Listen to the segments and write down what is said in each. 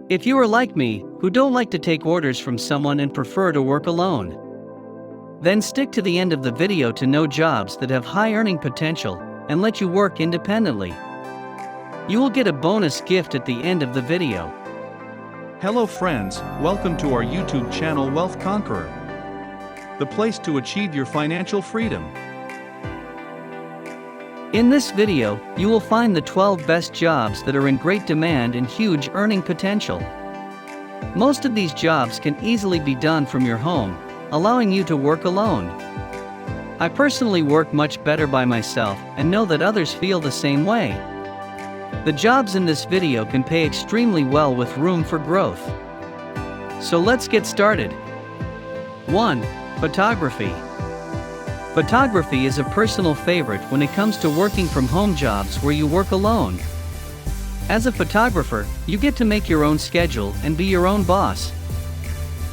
If you are like me, who don't like to take orders from someone and prefer to work alone, then stick to the end of the video to know jobs that have high earning potential and let you work independently. You will get a bonus gift at the end of the video. Hello friends, welcome to our YouTube channel Wealth Conqueror, the place to achieve your financial freedom. In this video, you will find the 12 best jobs that are in great demand and huge earning potential. Most of these jobs can easily be done from your home, allowing you to work alone. I personally work much better by myself and know that others feel the same way. The jobs in this video can pay extremely well with room for growth. So let's get started. 1. Photography. Photography is a personal favorite when it comes to working from home jobs where you work alone. As a photographer, you get to make your own schedule and be your own boss.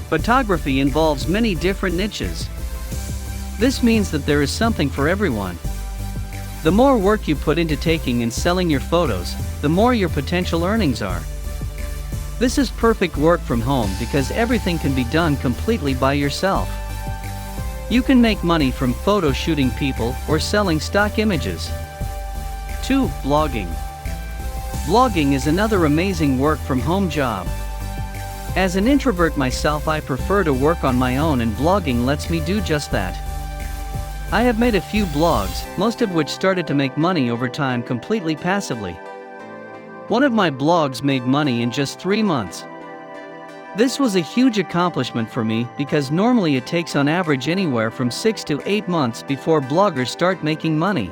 Photography involves many different niches. This means that there is something for everyone. The more work you put into taking and selling your photos, the more your potential earnings are. This is perfect work from home because everything can be done completely by yourself. You can make money from photo shooting people or selling stock images. 2. Blogging. Blogging is another amazing work from home job. As an introvert myself, I prefer to work on my own, and blogging lets me do just that. I have made a few blogs, most of which started to make money over time completely passively. One of my blogs made money in just 3 months. This was a huge accomplishment for me because normally it takes on average anywhere from 6 to 8 months before bloggers start making money.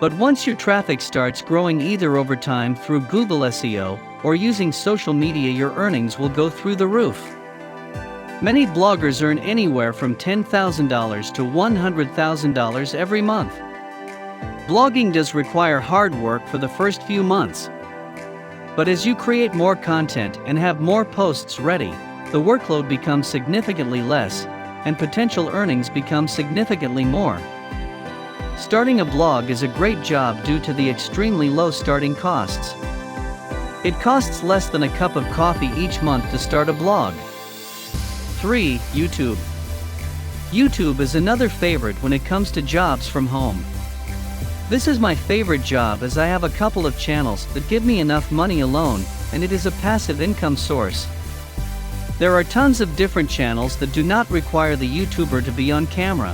But once your traffic starts growing either over time through Google SEO or using social media, your earnings will go through the roof. Many bloggers earn anywhere from $10,000 to $100,000 every month. Blogging does require hard work for the first few months. But as you create more content and have more posts ready, the workload becomes significantly less, and potential earnings become significantly more. Starting a blog is a great job due to the extremely low starting costs. It costs less than a cup of coffee each month to start a blog. 3. YouTube. YouTube is another favorite when it comes to jobs from home. This is my favorite job as I have a couple of channels that give me enough money alone, and it is a passive income source. There are tons of different channels that do not require the YouTuber to be on camera.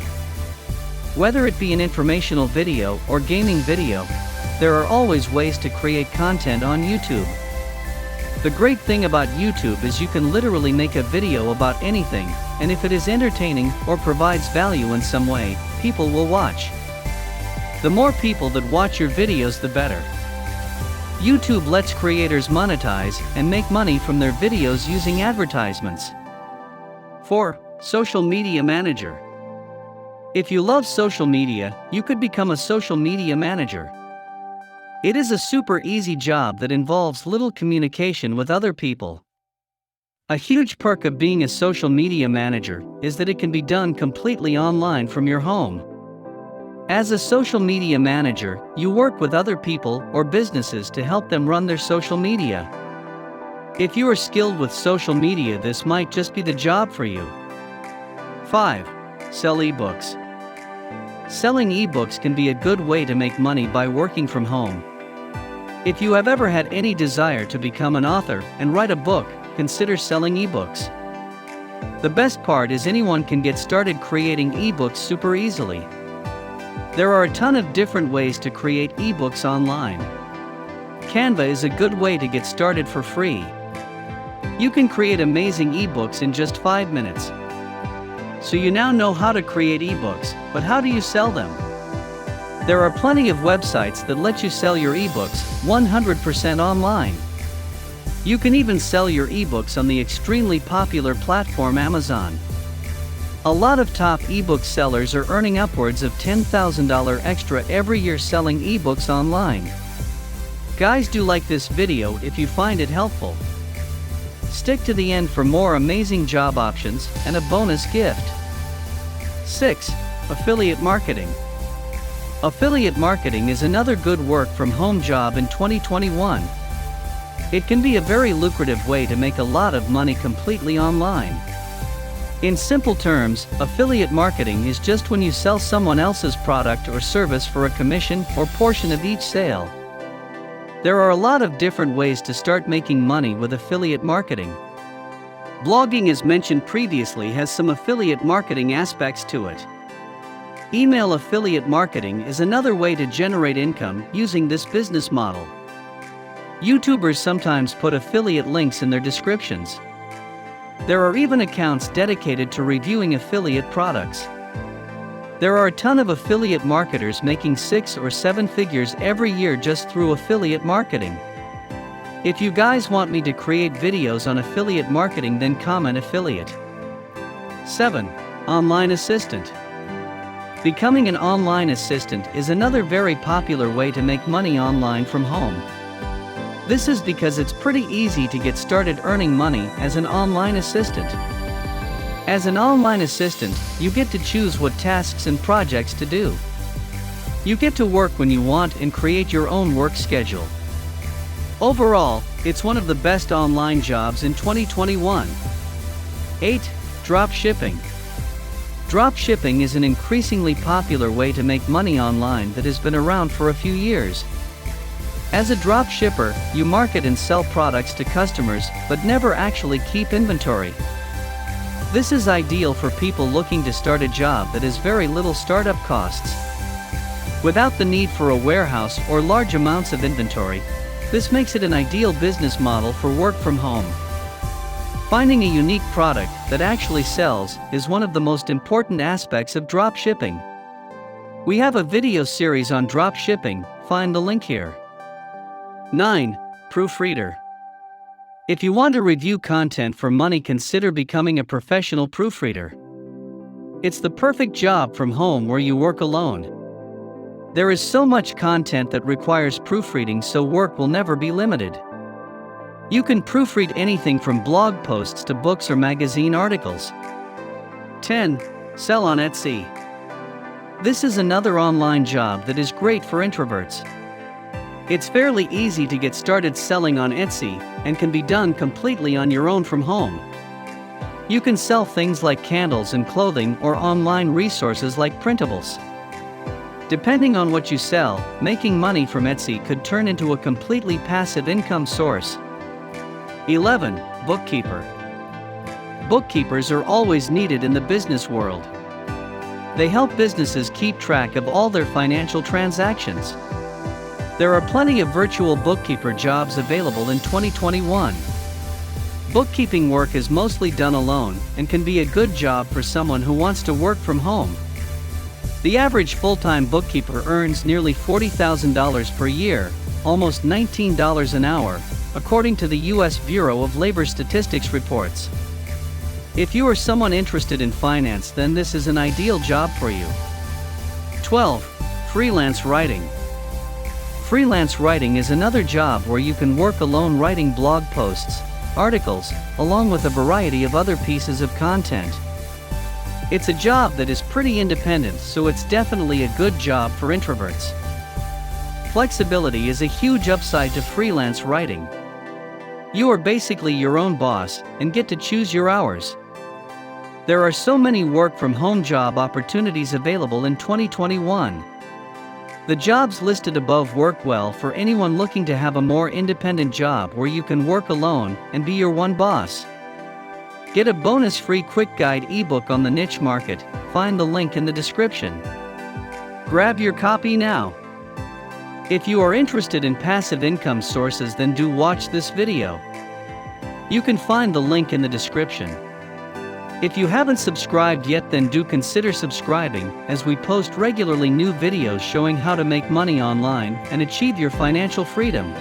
Whether it be an informational video or gaming video, there are always ways to create content on YouTube. The great thing about YouTube is you can literally make a video about anything, and if it is entertaining or provides value in some way, people will watch. The more people that watch your videos, the better. YouTube lets creators monetize and make money from their videos using advertisements. 4. Social media manager. If you love social media, you could become a social media manager. It is a super easy job that involves little communication with other people. A huge perk of being a social media manager is that it can be done completely online from your home. As a social media manager, you work with other people or businesses to help them run their social media. If you are skilled with social media, this might just be the job for you. 5. Sell ebooks. Selling ebooks can be a good way to make money by working from home. If you have ever had any desire to become an author and write a book, consider selling ebooks. The best part is anyone can get started creating ebooks super easily. There are a ton of different ways to create ebooks online. Canva is a good way to get started for free. You can create amazing ebooks in just 5 minutes. So you now know how to create ebooks, but how do you sell them? There are plenty of websites that let you sell your ebooks 100% online. You can even sell your ebooks on the extremely popular platform Amazon. A lot of top ebook sellers are earning upwards of $10,000 extra every year selling ebooks online. Guys, do like this video if you find it helpful. Stick to the end for more amazing job options and a bonus gift. 6. Affiliate marketing. Affiliate marketing is another good work from home job in 2021. It can be a very lucrative way to make a lot of money completely online. In simple terms, affiliate marketing is just when you sell someone else's product or service for a commission or portion of each sale. There are a lot of different ways to start making money with affiliate marketing. Blogging, as mentioned previously, has some affiliate marketing aspects to it. Email affiliate marketing is another way to generate income using this business model. YouTubers sometimes put affiliate links in their descriptions. There are even accounts dedicated to reviewing affiliate products. There are a ton of affiliate marketers making 6 or 7 figures every year just through affiliate marketing. If you guys want me to create videos on affiliate marketing, then comment affiliate. 7. Online assistant. Becoming an online assistant is another very popular way to make money online from home. This is because it's pretty easy to get started earning money as an online assistant. As an online assistant, you get to choose what tasks and projects to do. You get to work when you want and create your own work schedule. Overall, it's one of the best online jobs in 2021. 8. Dropshipping. Dropshipping is an increasingly popular way to make money online that has been around for a few years. As a dropshipper, you market and sell products to customers, but never actually keep inventory. This is ideal for people looking to start a job that has very little startup costs. Without the need for a warehouse or large amounts of inventory, this makes it an ideal business model for work from home. Finding a unique product that actually sells is one of the most important aspects of dropshipping. We have a video series on dropshipping, find the link here. 9. Proofreader. If you want to review content for money, consider becoming a professional proofreader. It's the perfect job from home where you work alone. There is so much content that requires proofreading, so work will never be limited. You can proofread anything from blog posts to books or magazine articles. 10. Sell on Etsy. This is another online job that is great for introverts. It's fairly easy to get started selling on Etsy and can be done completely on your own from home. You can sell things like candles and clothing or online resources like printables. Depending on what you sell, making money from Etsy could turn into a completely passive income source. 11. Bookkeeper. Bookkeepers are always needed in the business world. They help businesses keep track of all their financial transactions. There are plenty of virtual bookkeeper jobs available in 2021. Bookkeeping work is mostly done alone and can be a good job for someone who wants to work from home. The average full-time bookkeeper earns nearly $40,000 per year, almost $19 an hour, according to the U.S. Bureau of Labor Statistics reports. If you are someone interested in finance, then this is an ideal job for you. 12. Freelance writing. Freelance writing is another job where you can work alone writing blog posts, articles, along with a variety of other pieces of content. It's a job that is pretty independent, so it's definitely a good job for introverts. Flexibility is a huge upside to freelance writing. You are basically your own boss and get to choose your hours. There are so many work-from-home job opportunities available in 2021. The jobs listed above work well for anyone looking to have a more independent job where you can work alone and be your one boss. Get a bonus free quick guide ebook on the niche market, find the link in the description. Grab your copy now. If you are interested in passive income sources, then do watch this video. You can find the link in the description. If you haven't subscribed yet, then do consider subscribing, as we post regularly new videos showing how to make money online and achieve your financial freedom.